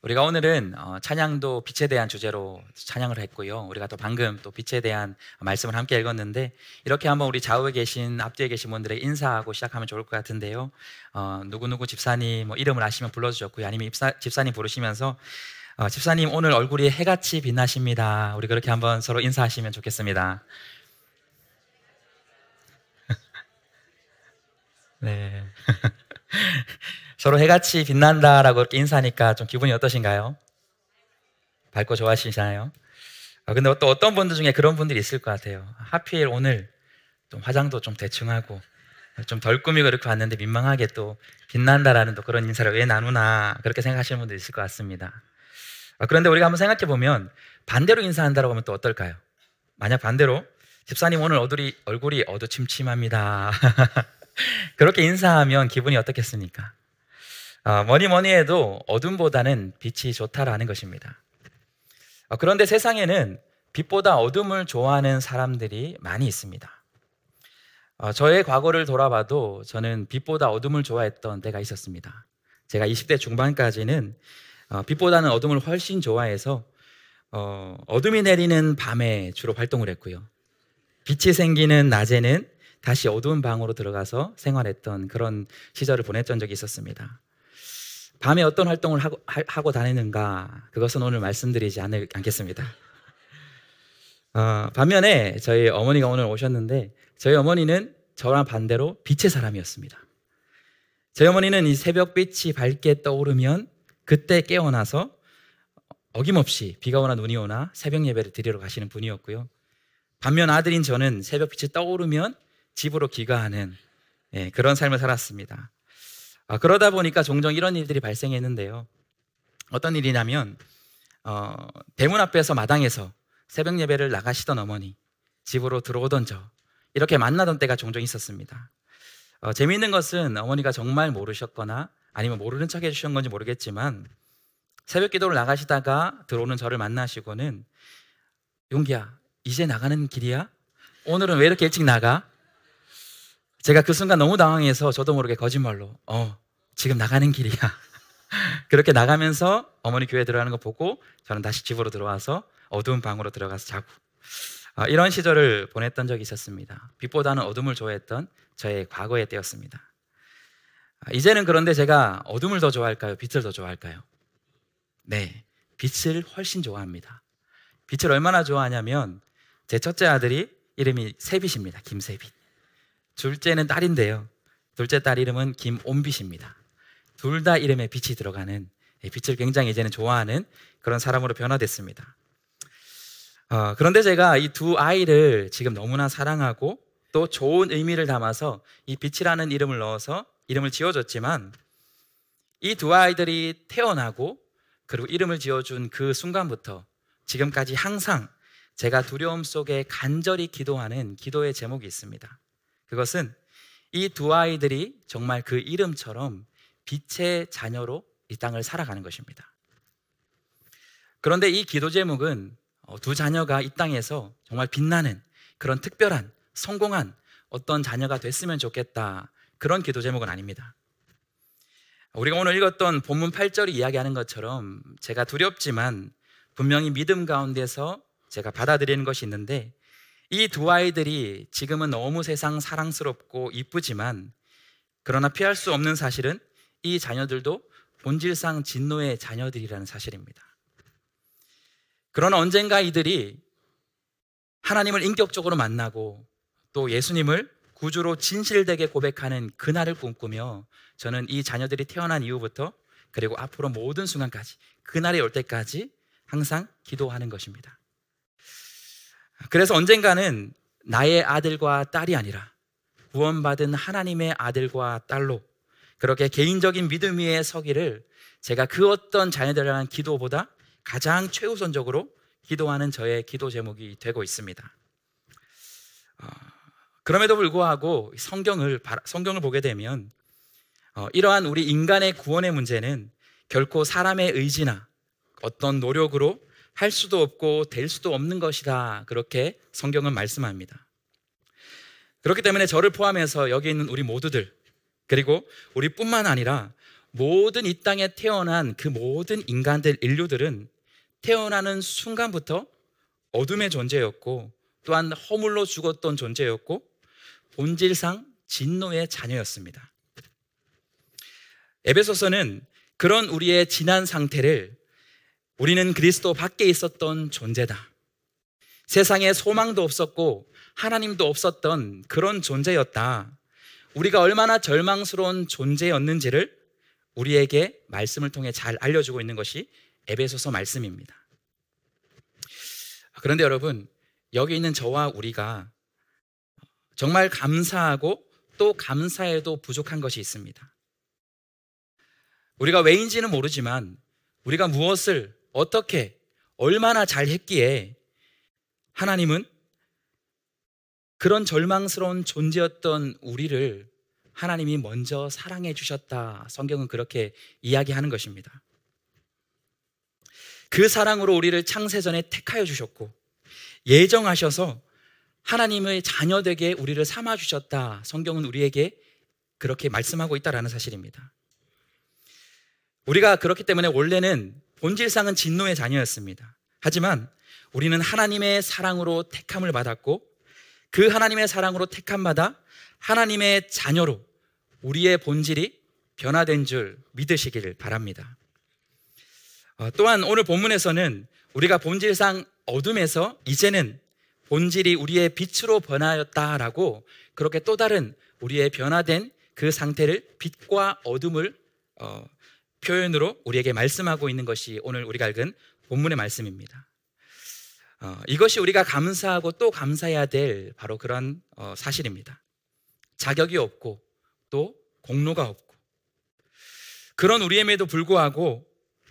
우리가 오늘은 찬양도 빛에 대한 주제로 찬양을 했고요. 우리가 또 방금 또 빛에 대한 말씀을 함께 읽었는데, 이렇게 한번 우리 좌우에 계신, 앞뒤에 계신 분들에게 인사하고 시작하면 좋을 것 같은데요. 누구누구 집사님 이름을 아시면 불러도 좋고요. 아니면 집사님 부르시면서 집사님 오늘 얼굴이 해같이 빛나십니다. 우리 그렇게 한번 서로 인사하시면 좋겠습니다. 네. 서로 해같이 빛난다라고 이렇게 인사하니까 좀 기분이 어떠신가요? 밝고 좋아하시나요? 근데 또 어떤 분들 중에 그런 분들이 있을 것 같아요. 하필 오늘 좀 화장도 좀 대충 하고 좀 덜 꾸미고 이렇게 왔는데 민망하게 또 빛난다라는 또 그런 인사를 왜 나누나 그렇게 생각하시는 분도 있을 것 같습니다. 그런데 우리가 한번 생각해 보면 반대로 인사한다라고 하면 또 어떨까요? 만약 반대로 집사님 오늘 얼굴이 어두침침합니다. 그렇게 인사하면 기분이 어떻겠습니까? 뭐니 해도 어둠보다는 빛이 좋다라는 것입니다. 그런데 세상에는 빛보다 어둠을 좋아하는 사람들이 많이 있습니다. 저의 과거를 돌아봐도 저는 빛보다 어둠을 좋아했던 때가 있었습니다. 제가 20대 중반까지는 빛보다는 어둠을 훨씬 좋아해서 어둠이 내리는 밤에 주로 활동을 했고요. 빛이 생기는 낮에는 다시 어두운 방으로 들어가서 생활했던 그런 시절을 보냈던 적이 있었습니다. 밤에 어떤 활동을 하고 다니는가, 그것은 오늘 말씀드리지 않겠습니다. 반면에 저희 어머니가 오늘 오셨는데, 저희 어머니는 저랑 반대로 빛의 사람이었습니다. 저희 어머니는 이 새벽빛이 밝게 떠오르면 그때 깨어나서 어김없이 비가 오나 눈이 오나 새벽 예배를 드리러 가시는 분이었고요. 반면 아들인 저는 새벽빛이 떠오르면 집으로 귀가하는 그런 삶을 살았습니다. 그러다 보니까 종종 이런 일들이 발생했는데요. 어떤 일이냐면 대문 앞에서 마당에서 새벽 예배를 나가시던 어머니, 집으로 들어오던 저, 이렇게 만나던 때가 종종 있었습니다. 재미있는 것은 어머니가 정말 모르셨거나 아니면 모르는 척 해주신 건지 모르겠지만, 새벽 기도를 나가시다가 들어오는 저를 만나시고는 용기야, 이제 나가는 길이야? 오늘은 왜 이렇게 일찍 나가? 제가 그 순간 너무 당황해서 저도 모르게 거짓말로 지금 나가는 길이야. 그렇게 나가면서 어머니 교회 들어가는 거 보고 저는 다시 집으로 들어와서 어두운 방으로 들어가서 자고, 이런 시절을 보냈던 적이 있었습니다. 빛보다는 어둠을 좋아했던 저의 과거의 때였습니다. 이제는 그런데 제가 어둠을 더 좋아할까요? 빛을 더 좋아할까요? 네, 빛을 훨씬 좋아합니다. 빛을 얼마나 좋아하냐면 제 첫째 아들이 이름이 세빛입니다. 김세빛. 둘째는 딸인데요. 둘째 딸 이름은 김온빛입니다. 둘 다 이름에 빛이 들어가는, 빛을 굉장히 이제는 좋아하는 그런 사람으로 변화됐습니다. 그런데 제가 이 두 아이를 지금 너무나 사랑하고 또 좋은 의미를 담아서 이 빛이라는 이름을 넣어서 이름을 지어줬지만, 이 두 아이들이 태어나고 그리고 이름을 지어준 그 순간부터 지금까지 항상 제가 두려움 속에 간절히 기도하는 기도의 제목이 있습니다. 그것은 이 두 아이들이 정말 그 이름처럼 빛의 자녀로 이 땅을 살아가는 것입니다. 그런데 이 기도 제목은 두 자녀가 이 땅에서 정말 빛나는 그런 특별한 성공한 어떤 자녀가 됐으면 좋겠다, 그런 기도 제목은 아닙니다. 우리가 오늘 읽었던 본문 8절이 이야기하는 것처럼 제가 두렵지만 분명히 믿음 가운데서 제가 받아들이는 것이 있는데, 이 두 아이들이 지금은 너무 세상 사랑스럽고 이쁘지만 그러나 피할 수 없는 사실은 이 자녀들도 본질상 진노의 자녀들이라는 사실입니다. 그러나 언젠가 이들이 하나님을 인격적으로 만나고 또 예수님을 구주로 진실되게 고백하는 그날을 꿈꾸며 저는 이 자녀들이 태어난 이후부터 그리고 앞으로 모든 순간까지 그날이 올 때까지 항상 기도하는 것입니다. 그래서 언젠가는 나의 아들과 딸이 아니라 구원받은 하나님의 아들과 딸로 그렇게 개인적인 믿음 위에 서기를 제가 그 어떤 자녀들이라는 기도보다 가장 최우선적으로 기도하는 저의 기도 제목이 되고 있습니다. 그럼에도 불구하고 성경을 보게 되면 이러한 우리 인간의 구원의 문제는 결코 사람의 의지나 어떤 노력으로 할 수도 없고 될 수도 없는 것이다, 그렇게 성경은 말씀합니다. 그렇기 때문에 저를 포함해서 여기 있는 우리 모두들, 그리고 우리뿐만 아니라 모든 이 땅에 태어난 그 모든 인간들, 인류들은 태어나는 순간부터 어둠의 존재였고 또한 허물로 죽었던 존재였고 본질상 진노의 자녀였습니다. 에베소서는 그런 우리의 지난 상태를 우리는 그리스도 밖에 있었던 존재다, 세상에 소망도 없었고 하나님도 없었던 그런 존재였다, 우리가 얼마나 절망스러운 존재였는지를 우리에게 말씀을 통해 잘 알려주고 있는 것이 에베소서 말씀입니다. 그런데 여러분, 여기 있는 저와 우리가 정말 감사하고 또 감사해도 부족한 것이 있습니다. 우리가 왜인지는 모르지만 우리가 무엇을 어떻게 얼마나 잘했기에 하나님은 그런 절망스러운 존재였던 우리를 하나님이 먼저 사랑해 주셨다, 성경은 그렇게 이야기하는 것입니다. 그 사랑으로 우리를 창세전에 택하여 주셨고 예정하셔서 하나님의 자녀되게 우리를 삼아 주셨다, 성경은 우리에게 그렇게 말씀하고 있다는 사실입니다. 우리가 그렇기 때문에 원래는 본질상은 진노의 자녀였습니다. 하지만 우리는 하나님의 사랑으로 택함을 받았고 그 하나님의 사랑으로 택함마다 하나님의 자녀로 우리의 본질이 변화된 줄 믿으시길 바랍니다. 또한 오늘 본문에서는 우리가 본질상 어둠에서 이제는 본질이 우리의 빛으로 변하였다라고 그렇게 또 다른 우리의 변화된 그 상태를 빛과 어둠을 표현으로 우리에게 말씀하고 있는 것이 오늘 우리가 읽은 본문의 말씀입니다. 이것이 우리가 감사하고 또 감사해야 될 바로 그런 사실입니다. 자격이 없고 또 공로가 없고 그런 우리임에도 불구하고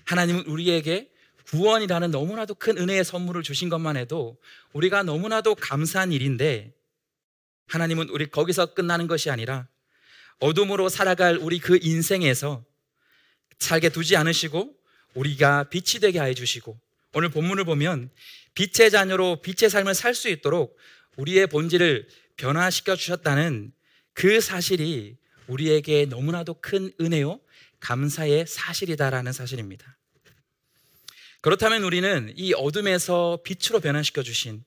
하나님은 우리에게 구원이라는 너무나도 큰 은혜의 선물을 주신 것만 해도 우리가 너무나도 감사한 일인데, 하나님은 우리 거기서 끝나는 것이 아니라 어둠으로 살아갈 우리 그 인생에서 살게 두지 않으시고 우리가 빛이 되게 해 주시고, 오늘 본문을 보면 빛의 자녀로 빛의 삶을 살 수 있도록 우리의 본질을 변화시켜 주셨다는 그 사실이 우리에게 너무나도 큰 은혜요 감사의 사실이다라는 사실입니다. 그렇다면 우리는 이 어둠에서 빛으로 변화시켜 주신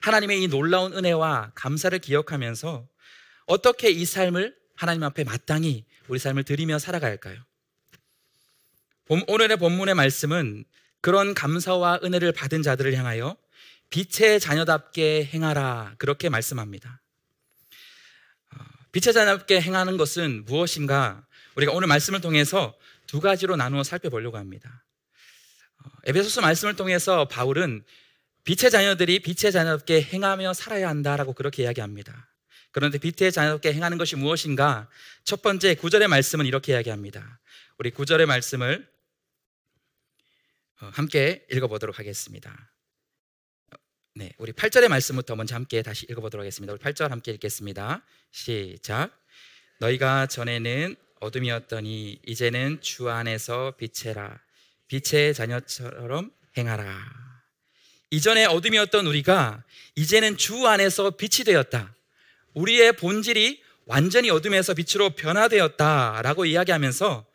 하나님의 이 놀라운 은혜와 감사를 기억하면서 어떻게 이 삶을 하나님 앞에 마땅히 우리 삶을 드리며 살아갈까요? 오늘의 본문의 말씀은 그런 감사와 은혜를 받은 자들을 향하여 빛의 자녀답게 행하라, 그렇게 말씀합니다. 빛의 자녀답게 행하는 것은 무엇인가? 우리가 오늘 말씀을 통해서 두 가지로 나누어 살펴보려고 합니다. 에베소서 말씀을 통해서 바울은 빛의 자녀들이 빛의 자녀답게 행하며 살아야 한다라고 그렇게 이야기합니다. 그런데 빛의 자녀답게 행하는 것이 무엇인가? 첫 번째 9절의 말씀은 이렇게 이야기합니다. 우리 9절의 말씀을 함께 읽어보도록 하겠습니다. 네, 우리 8절의 말씀부터 먼저 함께 다시 읽어보도록 하겠습니다. 우리 8절 함께 읽겠습니다. 시작. 너희가 전에는 어둠이었더니 이제는 주 안에서 빛이라, 빛의 자녀처럼 행하라. 이전에 어둠이었던 우리가 이제는 주 안에서 빛이 되었다, 우리의 본질이 완전히 어둠에서 빛으로 변화되었다라고 이야기하면서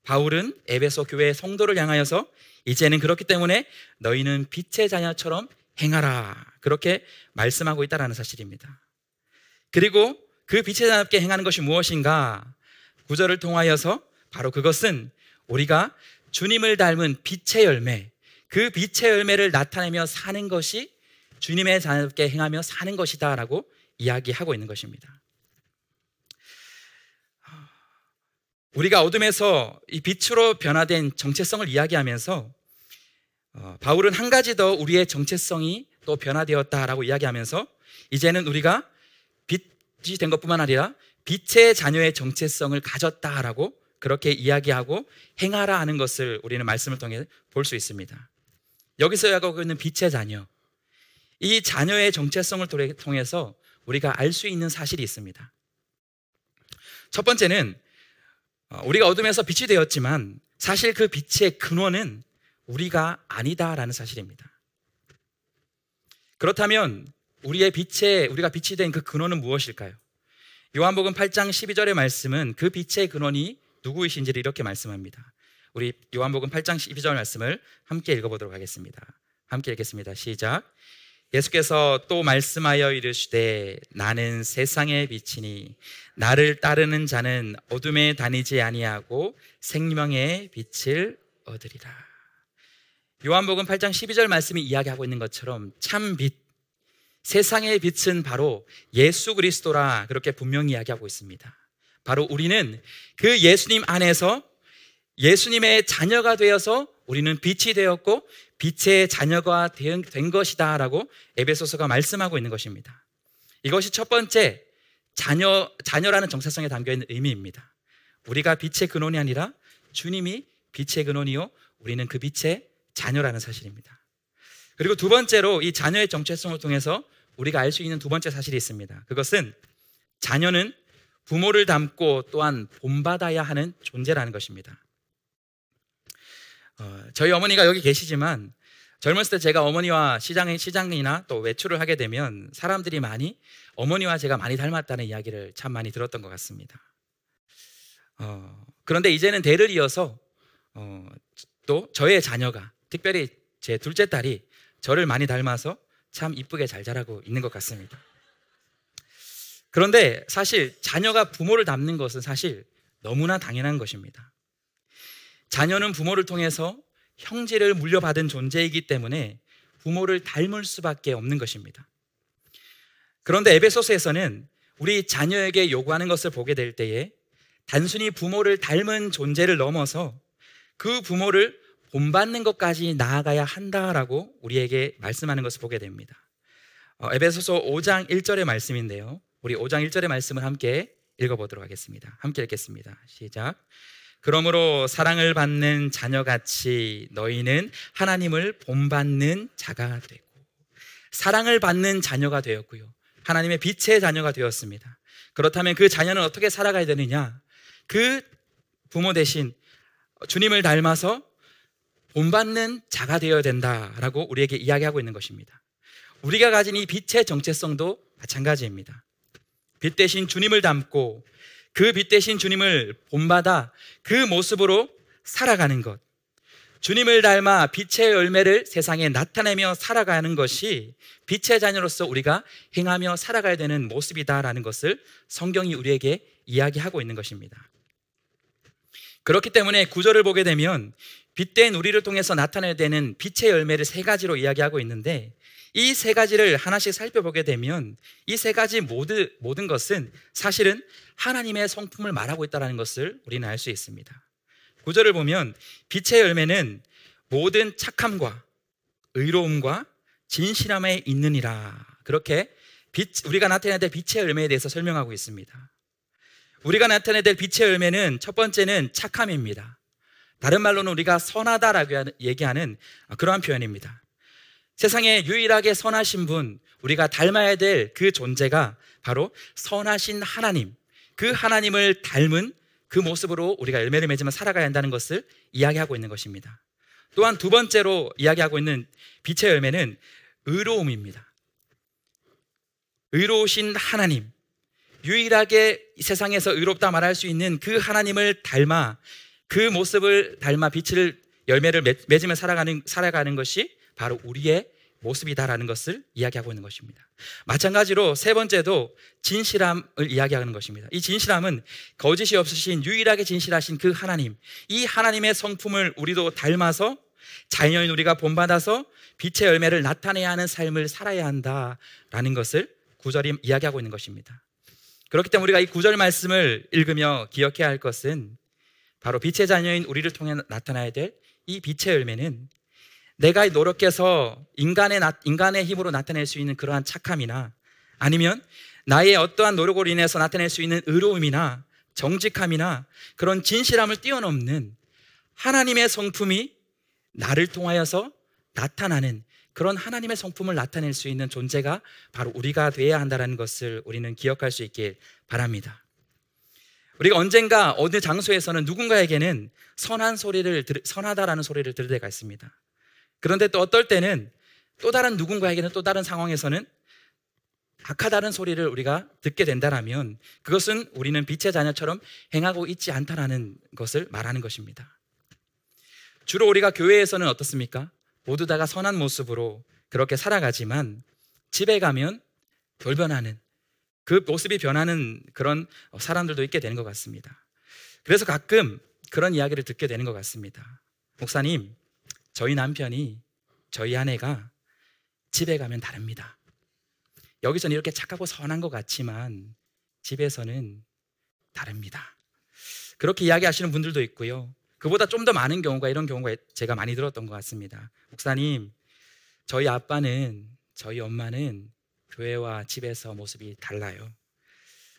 바울은 에베소 교회 성도를 향하여서 이제는 그렇기 때문에 너희는 빛의 자녀처럼 행하라, 그렇게 말씀하고 있다는 사실입니다. 그리고 그 빛의 자녀답게 행하는 것이 무엇인가? 9절을 통하여서 바로 그것은 우리가 주님을 닮은 빛의 열매, 그 빛의 열매를 나타내며 사는 것이 주님의 자녀답게 행하며 사는 것이다 라고 이야기하고 있는 것입니다. 우리가 어둠에서 이 빛으로 변화된 정체성을 이야기하면서 바울은 한 가지 더 우리의 정체성이 또 변화되었다라고 이야기하면서 이제는 우리가 빛이 된 것뿐만 아니라 빛의 자녀의 정체성을 가졌다라고 그렇게 이야기하고 행하라 하는 것을 우리는 말씀을 통해 볼 수 있습니다. 여기서 이야기하고 있는 빛의 자녀, 이 자녀의 정체성을 통해서 우리가 알 수 있는 사실이 있습니다. 첫 번째는 우리가 어둠에서 빛이 되었지만 사실 그 빛의 근원은 우리가 아니다라는 사실입니다. 그렇다면 우리가 빛이 된 그 근원은 무엇일까요? 요한복음 8장 12절의 말씀은 그 빛의 근원이 누구이신지를 이렇게 말씀합니다. 우리 요한복음 8장 12절 말씀을 함께 읽어보도록 하겠습니다. 함께 읽겠습니다. 시작. 예수께서 또 말씀하여 이르시되 나는 세상의 빛이니 나를 따르는 자는 어둠에 다니지 아니하고 생명의 빛을 얻으리라. 요한복음 8장 12절 말씀이 이야기하고 있는 것처럼 참 빛, 세상의 빛은 바로 예수 그리스도라 그렇게 분명히 이야기하고 있습니다. 바로 우리는 그 예수님 안에서 예수님의 자녀가 되어서 우리는 빛이 되었고 빛의 자녀가 된 것이다 라고 에베소서가 말씀하고 있는 것입니다. 이것이 첫 번째 자녀라는 정체성에 담겨있는 의미입니다. 우리가 빛의 근원이 아니라 주님이 빛의 근원이요 우리는 그 빛의 자녀라는 사실입니다. 그리고 두 번째로 이 자녀의 정체성을 통해서 우리가 알 수 있는 두 번째 사실이 있습니다. 그것은 자녀는 부모를 닮고 또한 본받아야 하는 존재라는 것입니다. 저희 어머니가 여기 계시지만 젊었을 때 제가 어머니와 시장이나 또 외출을 하게 되면 사람들이 많이 어머니와 제가 많이 닮았다는 이야기를 참 많이 들었던 것 같습니다. 그런데 이제는 대를 이어서 또 저의 자녀가 특별히 제 둘째 딸이 저를 많이 닮아서 참 이쁘게 잘 자라고 있는 것 같습니다. 그런데 사실 자녀가 부모를 닮는 것은 사실 너무나 당연한 것입니다. 자녀는 부모를 통해서 형질을 물려받은 존재이기 때문에 부모를 닮을 수밖에 없는 것입니다. 그런데 에베소서에서는 우리 자녀에게 요구하는 것을 보게 될 때에 단순히 부모를 닮은 존재를 넘어서 그 부모를 본받는 것까지 나아가야 한다라고 우리에게 말씀하는 것을 보게 됩니다. 에베소서 5장 1절의 말씀인데요, 우리 5장 1절의 말씀을 함께 읽어보도록 하겠습니다. 함께 읽겠습니다. 시작. 그러므로 사랑을 받는 자녀같이 너희는 하나님을 본받는 자가 되고, 사랑을 받는 자녀가 되었고요, 하나님의 빛의 자녀가 되었습니다. 그렇다면 그 자녀는 어떻게 살아가야 되느냐? 그 부모 대신 주님을 닮아서 본받는 자가 되어야 된다라고 우리에게 이야기하고 있는 것입니다. 우리가 가진 이 빛의 정체성도 마찬가지입니다. 빛 대신 주님을 닮고 그 빛 대신 주님을 본받아 그 모습으로 살아가는 것, 주님을 닮아 빛의 열매를 세상에 나타내며 살아가는 것이 빛의 자녀로서 우리가 행하며 살아가야 되는 모습이다라는 것을 성경이 우리에게 이야기하고 있는 것입니다. 그렇기 때문에 구절을 보게 되면 빛된 우리를 통해서 나타내야 되는 빛의 열매를 세 가지로 이야기하고 있는데, 이 세 가지를 하나씩 살펴보게 되면 이 세 가지 모든 것은 사실은 하나님의 성품을 말하고 있다는 것을 우리는 알 수 있습니다. 구절을 보면 빛의 열매는 모든 착함과 의로움과 진실함에 있느니라, 그렇게 우리가 나타내야 될 빛의 열매에 대해서 설명하고 있습니다. 우리가 나타내야 될 빛의 열매는 첫 번째는 착함입니다. 다른 말로는 우리가 선하다라고 얘기하는 그러한 표현입니다. 세상에 유일하게 선하신 분, 우리가 닮아야 될 그 존재가 바로 선하신 하나님, 그 하나님을 닮은 그 모습으로 우리가 열매를 맺으며 살아가야 한다는 것을 이야기하고 있는 것입니다. 또한 두 번째로 이야기하고 있는 빛의 열매는 의로움입니다. 의로우신 하나님, 유일하게 이 세상에서 의롭다 말할 수 있는 그 하나님을 닮아 그 모습을 닮아 빛을 열매를 맺으며 살아가는 것이 바로 우리의 모습이다라는 것을 이야기하고 있는 것입니다. 마찬가지로 세 번째도 진실함을 이야기하는 것입니다. 이 진실함은 거짓이 없으신 유일하게 진실하신 그 하나님, 이 하나님의 성품을 우리도 닮아서 자녀인 우리가 본받아서 빛의 열매를 나타내야 하는 삶을 살아야 한다라는 것을 구절이 이야기하고 있는 것입니다. 그렇기 때문에 우리가 이 구절 말씀을 읽으며 기억해야 할 것은 바로 빛의 자녀인 우리를 통해 나타나야 될 이 빛의 열매는 내가 노력해서 인간의 힘으로 나타낼 수 있는 그러한 착함이나 아니면 나의 어떠한 노력으로 인해서 나타낼 수 있는 의로움이나 정직함이나 그런 진실함을 뛰어넘는 하나님의 성품이 나를 통하여서 나타나는 그런 하나님의 성품을 나타낼 수 있는 존재가 바로 우리가 되어야 한다는 것을 우리는 기억할 수 있길 바랍니다. 우리가 언젠가 어느 장소에서는 누군가에게는 선하다라는 소리를 들을 때가 있습니다. 그런데 또 어떨 때는 또 다른 누군가에게는 또 다른 상황에서는 악하다는 소리를 우리가 듣게 된다라면 그것은 우리는 빛의 자녀처럼 행하고 있지 않다라는 것을 말하는 것입니다. 주로 우리가 교회에서는 어떻습니까? 모두 다가 선한 모습으로 그렇게 살아가지만 집에 가면 돌변하는, 그 모습이 변하는 그런 사람들도 있게 되는 것 같습니다. 그래서 가끔 그런 이야기를 듣게 되는 것 같습니다. 목사님, 저희 남편이, 저희 아내가 집에 가면 다릅니다. 여기서는 이렇게 착하고 선한 것 같지만 집에서는 다릅니다. 그렇게 이야기하시는 분들도 있고요. 그보다 좀 더 많은 경우가, 이런 경우가 제가 많이 들었던 것 같습니다. 목사님, 저희 아빠는, 저희 엄마는 교회와 집에서 모습이 달라요.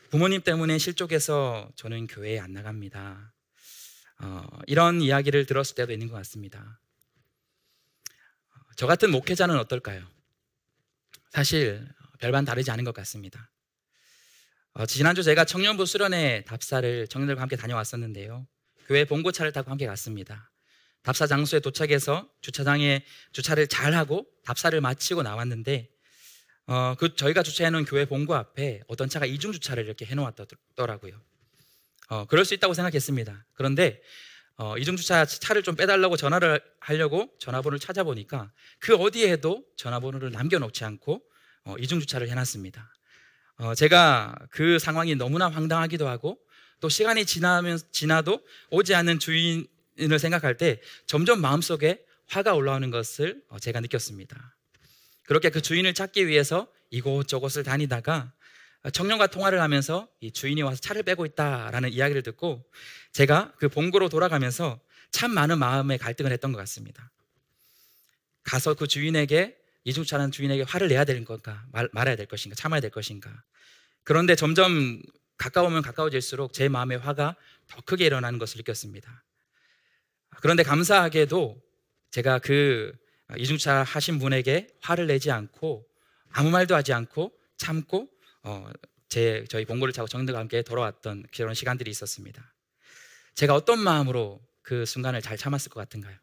부모님 때문에 실족해서 저는 교회에 안 나갑니다. 이런 이야기를 들었을 때도 있는 것 같습니다. 저 같은 목회자는 어떨까요? 사실 별반 다르지 않은 것 같습니다. 지난주 제가 청년부 수련회 답사를 청년들과 함께 다녀왔었는데요. 교회 봉고차를 타고 함께 갔습니다. 답사 장소에 도착해서 주차장에 주차를 잘하고 답사를 마치고 나왔는데 저희가 주차해놓은 교회 본고 앞에 어떤 차가 이중 주차를 이렇게 해놓았더라고요. 그럴 수 있다고 생각했습니다. 그런데 이중 주차 차를 좀 빼달라고 전화를 하려고 전화번호를 찾아보니까 그 어디에도 전화번호를 남겨놓지 않고 이중 주차를 해놨습니다. 제가 그 상황이 너무나 황당하기도 하고 또 시간이 지나도 오지 않는 주인을 생각할 때 점점 마음속에 화가 올라오는 것을 제가 느꼈습니다. 그렇게 그 주인을 찾기 위해서 이곳저곳을 다니다가 청년과 통화를 하면서 이 주인이 와서 차를 빼고 있다라는 이야기를 듣고 제가 그 본고로 돌아가면서 참 많은 마음의 갈등을 했던 것 같습니다. 가서 그 주인에게, 이중차라는 주인에게 화를 내야 되는 건가, 말아야 될 것인가, 참아야 될 것인가. 그런데 점점 가까우면 가까워질수록 제 마음의 화가 더 크게 일어나는 것을 느꼈습니다. 그런데 감사하게도 제가 그 이중차 하신 분에게 화를 내지 않고 아무 말도 하지 않고 참고 저희 본고를 차고 정들과 함께 돌아왔던 그런 시간들이 있었습니다. 제가 어떤 마음으로 그 순간을 잘 참았을 것 같은가요?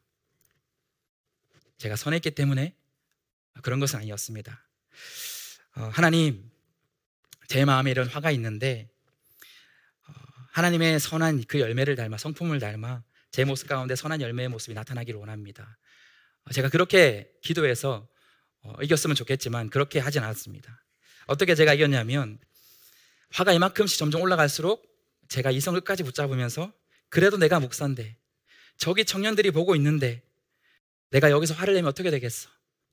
제가 선했기 때문에 그런 것은 아니었습니다. 하나님, 제 마음에 이런 화가 있는데 하나님의 선한 그 열매를 닮아, 성품을 닮아 제 모습 가운데 선한 열매의 모습이 나타나기를 원합니다. 제가 그렇게 기도해서 이겼으면 좋겠지만 그렇게 하진 않았습니다. 어떻게 제가 이겼냐면 화가 이만큼씩 점점 올라갈수록 제가 이성 끝까지 붙잡으면서 그래도 내가 목사인데 저기 청년들이 보고 있는데 내가 여기서 화를 내면 어떻게 되겠어?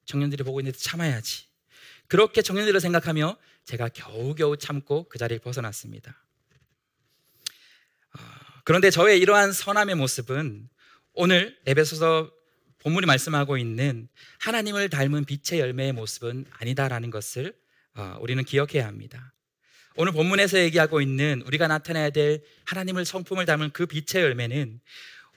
청년들이 보고 있는데 참아야지. 그렇게 청년들을 생각하며 제가 겨우겨우 참고 그 자리를 벗어났습니다. 그런데 저의 이러한 선함의 모습은 오늘 에베소서 본문이 말씀하고 있는 하나님을 닮은 빛의 열매의 모습은 아니다라는 것을 우리는 기억해야 합니다. 오늘 본문에서 얘기하고 있는 우리가 나타내야 될 하나님을, 성품을 닮은 그 빛의 열매는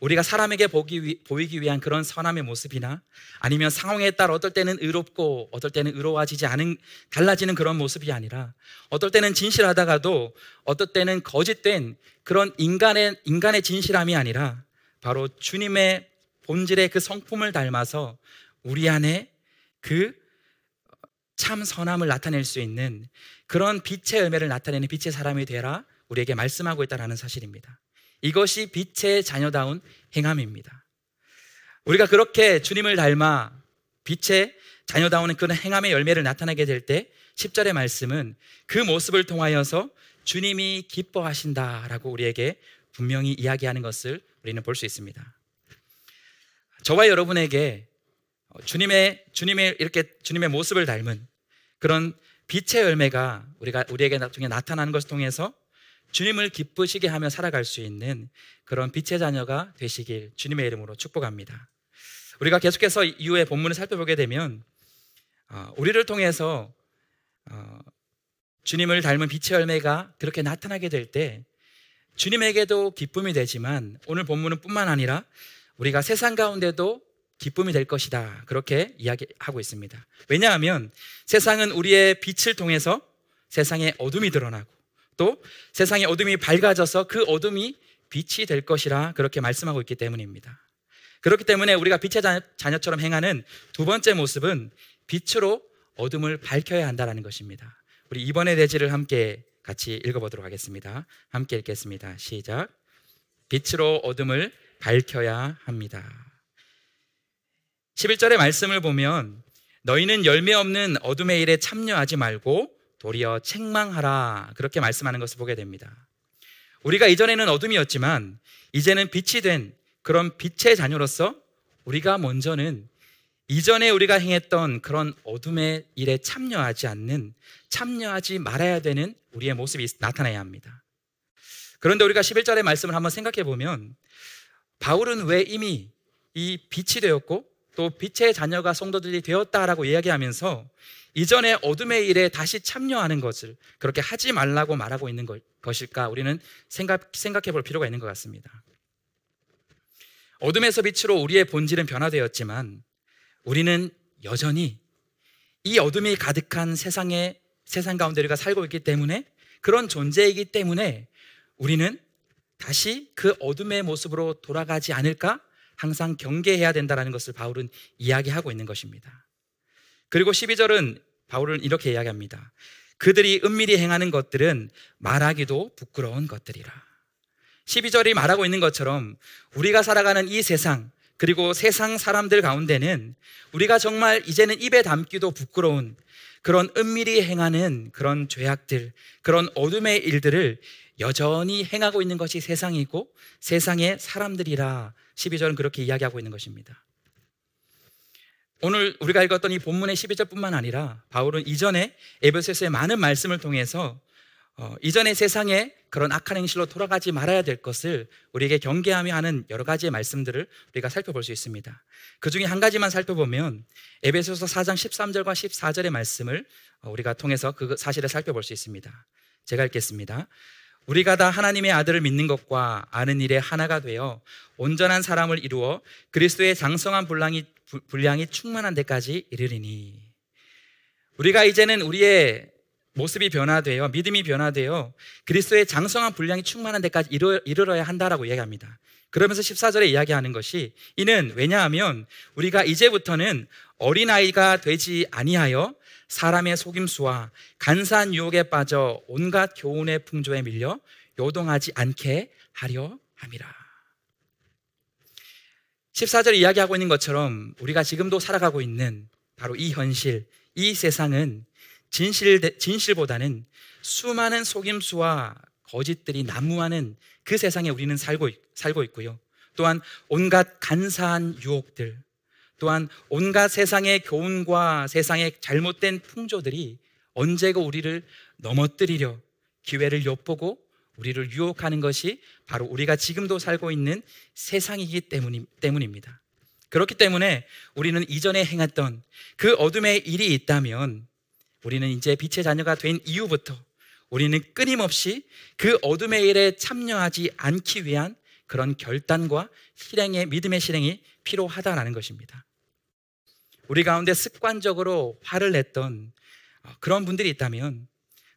우리가 사람에게 보이기 위한 그런 선함의 모습이나 아니면 상황에 따라 어떨 때는 의롭고 어떨 때는 의로워지지 않은, 달라지는 그런 모습이 아니라 어떨 때는 진실하다가도 어떨 때는 거짓된 그런 인간의 진실함이 아니라 바로 주님의 본질의 그 성품을 닮아서 우리 안에 그 참 선함을 나타낼 수 있는 그런 빛의 열매를 나타내는 빛의 사람이 되라 우리에게 말씀하고 있다는 사실입니다. 이것이 빛의 자녀다운 행함입니다. 우리가 그렇게 주님을 닮아 빛의 자녀다운 그런 행함의 열매를 나타내게 될 때 10절의 말씀은 그 모습을 통하여서 주님이 기뻐하신다라고 우리에게 분명히 이야기하는 것을 우리는 볼 수 있습니다. 저와 여러분에게 주님의 모습을 닮은 그런 빛의 열매가 우리에게 나중에 나타나는 것을 통해서 주님을 기쁘시게 하며 살아갈 수 있는 그런 빛의 자녀가 되시길 주님의 이름으로 축복합니다. 우리가 계속해서 이후에 본문을 살펴보게 되면 우리를 통해서 주님을 닮은 빛의 열매가 그렇게 나타나게 될 때 주님에게도 기쁨이 되지만 오늘 본문은 뿐만 아니라 우리가 세상 가운데도 기쁨이 될 것이다, 그렇게 이야기하고 있습니다. 왜냐하면 세상은 우리의 빛을 통해서 세상의 어둠이 드러나고 또 세상의 어둠이 밝아져서 그 어둠이 빛이 될 것이라 그렇게 말씀하고 있기 때문입니다. 그렇기 때문에 우리가 빛의 자녀처럼 행하는 두 번째 모습은 빛으로 어둠을 밝혀야 한다는 것입니다. 우리 이번의 대지를 함께 같이 읽어보도록 하겠습니다. 함께 읽겠습니다. 시작. 빛으로 어둠을 밝혀야 합니다. 11절의 말씀을 보면 너희는 열매 없는 어둠의 일에 참여하지 말고 도리어 책망하라, 그렇게 말씀하는 것을 보게 됩니다. 우리가 이전에는 어둠이었지만 이제는 빛이 된 그런 빛의 자녀로서 우리가 먼저는 이전에 우리가 행했던 그런 어둠의 일에 참여하지 말아야 되는 우리의 모습이 나타나야 합니다. 그런데 우리가 11절의 말씀을 한번 생각해 보면 바울은 왜 이미 이 빛이 되었고 또 빛의 자녀가 성도들이 되었다라고 이야기하면서 이전에 어둠의 일에 다시 참여하는 것을 그렇게 하지 말라고 말하고 있는 것일까? 우리는 생각해 볼 필요가 있는 것 같습니다. 어둠에서 빛으로 우리의 본질은 변화되었지만 우리는 여전히 이 어둠이 가득한 세상 가운데 우리가 살고 있기 때문에, 그런 존재이기 때문에 우리는 다시 그 어둠의 모습으로 돌아가지 않을까 항상 경계해야 된다는 것을 바울은 이야기하고 있는 것입니다. 그리고 12절은 바울은 이렇게 이야기합니다. 그들이 은밀히 행하는 것들은 말하기도 부끄러운 것들이라. 12절이 말하고 있는 것처럼 우리가 살아가는 이 세상, 그리고 세상 사람들 가운데는 우리가 정말 이제는 입에 담기도 부끄러운 그런 은밀히 행하는 그런 죄악들, 그런 어둠의 일들을 여전히 행하고 있는 것이 세상이고 세상의 사람들이라 12절은 그렇게 이야기하고 있는 것입니다. 오늘 우리가 읽었던 이 본문의 12절뿐만 아니라 바울은 이전에 에베소서의 많은 말씀을 통해서 이전의 세상에 그런 악한 행실로 돌아가지 말아야 될 것을 우리에게 경계하며 하는 여러 가지의 말씀들을 우리가 살펴볼 수 있습니다. 그 중에 한 가지만 살펴보면 에베소서 4장 13절과 14절의 말씀을 우리가 통해서 그 사실을 살펴볼 수 있습니다. 제가 읽겠습니다. 우리가 다 하나님의 아들을 믿는 것과 아는 일에 하나가 되어 온전한 사람을 이루어 그리스도의 장성한 분량이 충만한 데까지 이르리니. 우리가 이제는 우리의 모습이 변화되어 믿음이 변화되어 그리스도의 장성한 분량이 충만한 데까지 이르러야 한다라고 이야기합니다. 그러면서 14절에 이야기하는 것이, 이는 왜냐하면 우리가 이제부터는 어린아이가 되지 아니하여 사람의 속임수와 간사한 유혹에 빠져 온갖 교훈의 풍조에 밀려 요동하지 않게 하려 함이라. 14절에 이야기하고 있는 것처럼 우리가 지금도 살아가고 있는 바로 이 현실, 이 세상은 진실보다는 수많은 속임수와 거짓들이 난무하는 그 세상에 우리는 살고 있고요. 또한 온갖 간사한 유혹들, 또한 온갖 세상의 교훈과 세상의 잘못된 풍조들이 언제고 우리를 넘어뜨리려 기회를 엿보고 우리를 유혹하는 것이 바로 우리가 지금도 살고 있는 세상이기 때문입니다. 그렇기 때문에 우리는 이전에 행했던 그 어둠의 일이 있다면 우리는 이제 빛의 자녀가 된 이후부터 우리는 끊임없이 그 어둠의 일에 참여하지 않기 위한 그런 결단과 믿음의 실행이 필요하다는 것입니다. 우리 가운데 습관적으로 화를 냈던 그런 분들이 있다면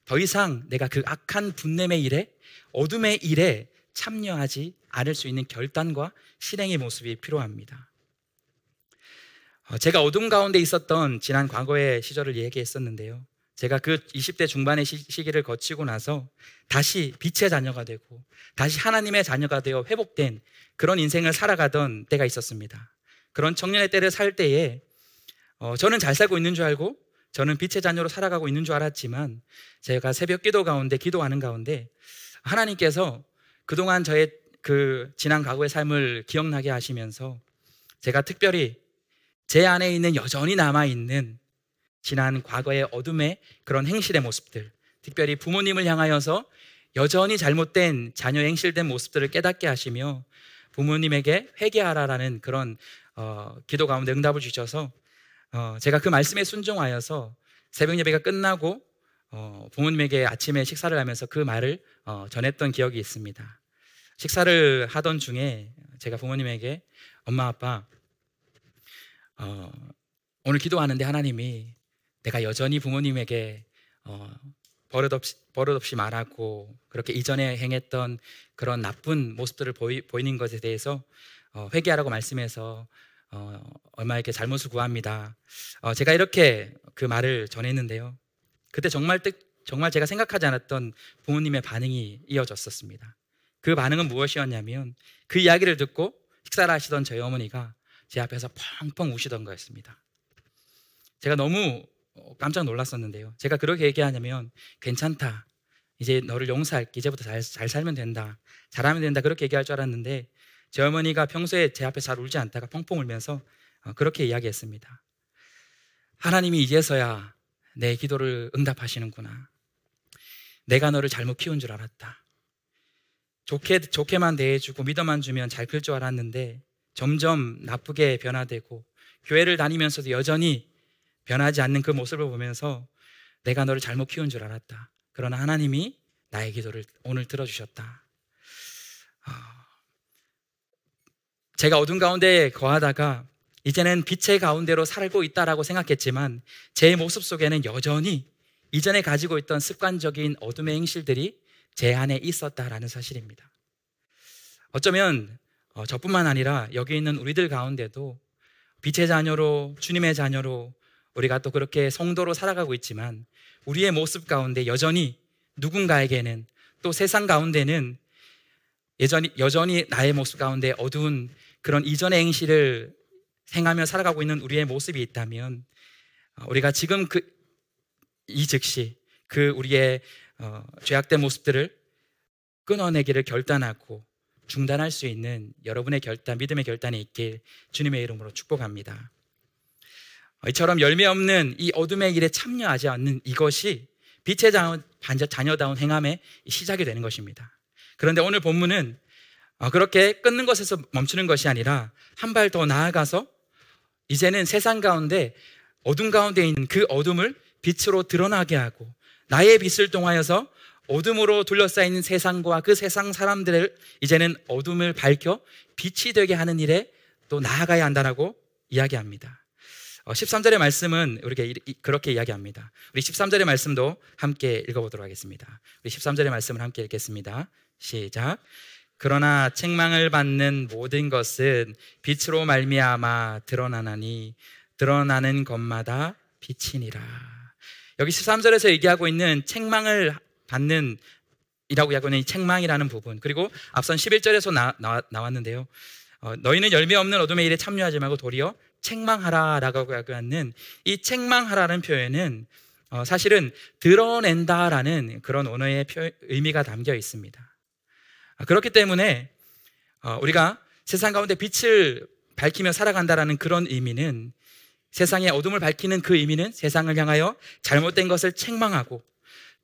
더 이상 내가 그 악한 분냄의 일에, 어둠의 일에 참여하지 않을 수 있는 결단과 실행의 모습이 필요합니다. 제가 어둠 가운데 있었던 지난 과거의 시절을 얘기했었는데요. 제가 그 20대 중반의 시기를 거치고 나서 다시 빛의 자녀가 되고 다시 하나님의 자녀가 되어 회복된 그런 인생을 살아가던 때가 있었습니다. 그런 청년의 때를 살 때에 저는 잘 살고 있는 줄 알고 저는 빛의 자녀로 살아가고 있는 줄 알았지만 제가 새벽 기도 가운데 기도하는 가운데 하나님께서 그동안 저의 그 지난 과거의 삶을 기억나게 하시면서 제가 특별히 제 안에 있는 여전히 남아있는 지난 과거의 어둠의 그런 행실의 모습들, 특별히 부모님을 향하여서 여전히 잘못된 자녀 행실된 모습들을 깨닫게 하시며 부모님에게 회개하라라는 그런 기도 가운데 응답을 주셔서 제가 그 말씀에 순종하여서 새벽 예배가 끝나고 부모님에게 아침에 식사를 하면서 그 말을 전했던 기억이 있습니다. 식사를 하던 중에 제가 부모님에게 엄마 아빠 오늘 기도하는데 하나님이 내가 여전히 부모님에게 버릇없이 말하고 그렇게 이전에 행했던 그런 나쁜 모습들을 보이는 것에 대해서 회개하라고 말씀해서 얼마에게 잘못을 구합니다. 제가 이렇게 그 말을 전했는데요. 그때 정말 정말 제가 생각하지 않았던 부모님의 반응이 이어졌었습니다. 그 반응은 무엇이었냐면 그 이야기를 듣고 식사를 하시던 저희 어머니가 제 앞에서 펑펑 우시던 거였습니다. 제가 너무 깜짝 놀랐었는데요. 제가 그렇게 얘기하냐면 괜찮다, 이제 너를 용서할게, 이제부터 잘 살면 된다, 잘하면 된다, 그렇게 얘기할 줄 알았는데 제 어머니가 평소에 제 앞에 잘 울지 않다가 펑펑 울면서 그렇게 이야기했습니다. 하나님이 이제서야 내 기도를 응답하시는구나. 내가 너를 잘못 키운 줄 알았다. 좋게만 대해주고 믿어만 주면 잘 클 줄 알았는데 점점 나쁘게 변화되고 교회를 다니면서도 여전히 변하지 않는 그 모습을 보면서 내가 너를 잘못 키운 줄 알았다. 그러나 하나님이 나의 기도를 오늘 들어주셨다. 제가 어둠 가운데 거하다가 이제는 빛의 가운데로 살고 있다라고 생각했지만 제 모습 속에는 여전히 이전에 가지고 있던 습관적인 어둠의 행실들이 제 안에 있었다라는 사실입니다. 어쩌면 저뿐만 아니라 여기 있는 우리들 가운데도 빛의 자녀로, 주님의 자녀로 우리가 또 그렇게 성도로 살아가고 있지만 우리의 모습 가운데 여전히 누군가에게는, 또 세상 가운데는 여전히 나의 모습 가운데 어두운 그런 이전의 행실을 행하며 살아가고 있는 우리의 모습이 있다면 우리가 지금 이 즉시 우리의 죄악된 모습들을 끊어내기를 결단하고 중단할 수 있는 여러분의 결단, 믿음의 결단이 있길 주님의 이름으로 축복합니다. 이처럼 열매 없는 이 어둠의 일에 참여하지 않는 이것이 빛의 자녀다운 행함의 시작이 되는 것입니다. 그런데 오늘 본문은 그렇게 끊는 것에서 멈추는 것이 아니라 한 발 더 나아가서 이제는 세상 가운데 어둠 가운데 있는 그 어둠을 빛으로 드러나게 하고 나의 빛을 통하여서 어둠으로 둘러싸인 세상과 그 세상 사람들을 이제는 어둠을 밝혀 빛이 되게 하는 일에 또 나아가야 한다라고 이야기합니다. 13절의 말씀은 우리가 그렇게 이야기합니다. 우리 13절의 말씀도 함께 읽어보도록 하겠습니다. 우리 13절의 말씀을 함께 읽겠습니다. 시작. 그러나 책망을 받는 모든 것은 빛으로 말미암아 드러나나니 드러나는 것마다 빛이니라. 여기 13절에서 얘기하고 있는 책망을 받는 이라고 이야기하는 이 책망이라는 부분, 그리고 앞선 11절에서 나왔는데요. 너희는 열매 없는 어둠의 일에 참여하지 말고 도리어 책망하라라고 이야기하는 이 책망하라는 표현은 사실은 드러낸다라는 그런 언어의 의미가 담겨 있습니다. 그렇기 때문에 우리가 세상 가운데 빛을 밝히며 살아간다라는 그런 의미는, 세상의 어둠을 밝히는 그 의미는 세상을 향하여 잘못된 것을 책망하고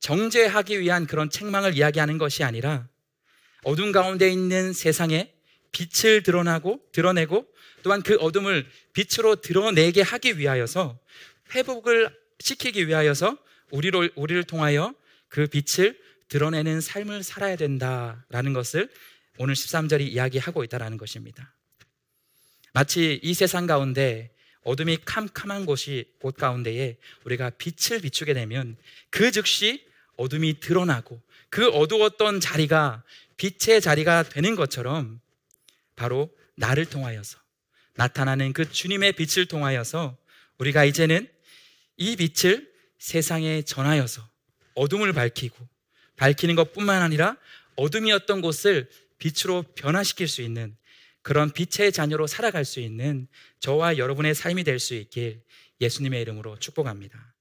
정죄하기 위한 그런 책망을 이야기하는 것이 아니라 어둠 가운데 있는 세상에 빛을 드러내고 또한 그 어둠을 빛으로 드러내게 하기 위하여서, 회복을 시키기 위하여서 우리를 통하여 그 빛을 드러내는 삶을 살아야 된다라는 것을 오늘 13절이 이야기하고 있다는 것입니다. 마치 이 세상 가운데 어둠이 캄캄한 곳 가운데에 우리가 빛을 비추게 되면 그 즉시 어둠이 드러나고 그 어두웠던 자리가 빛의 자리가 되는 것처럼 바로 나를 통하여서 나타나는 그 주님의 빛을 통하여서 우리가 이제는 이 빛을 세상에 전하여서 어둠을 밝히는 것뿐만 아니라 어둠이었던 곳을 빛으로 변화시킬 수 있는 그런 빛의 자녀로 살아갈 수 있는 저와 여러분의 삶이 될 수 있길 예수님의 이름으로 축복합니다.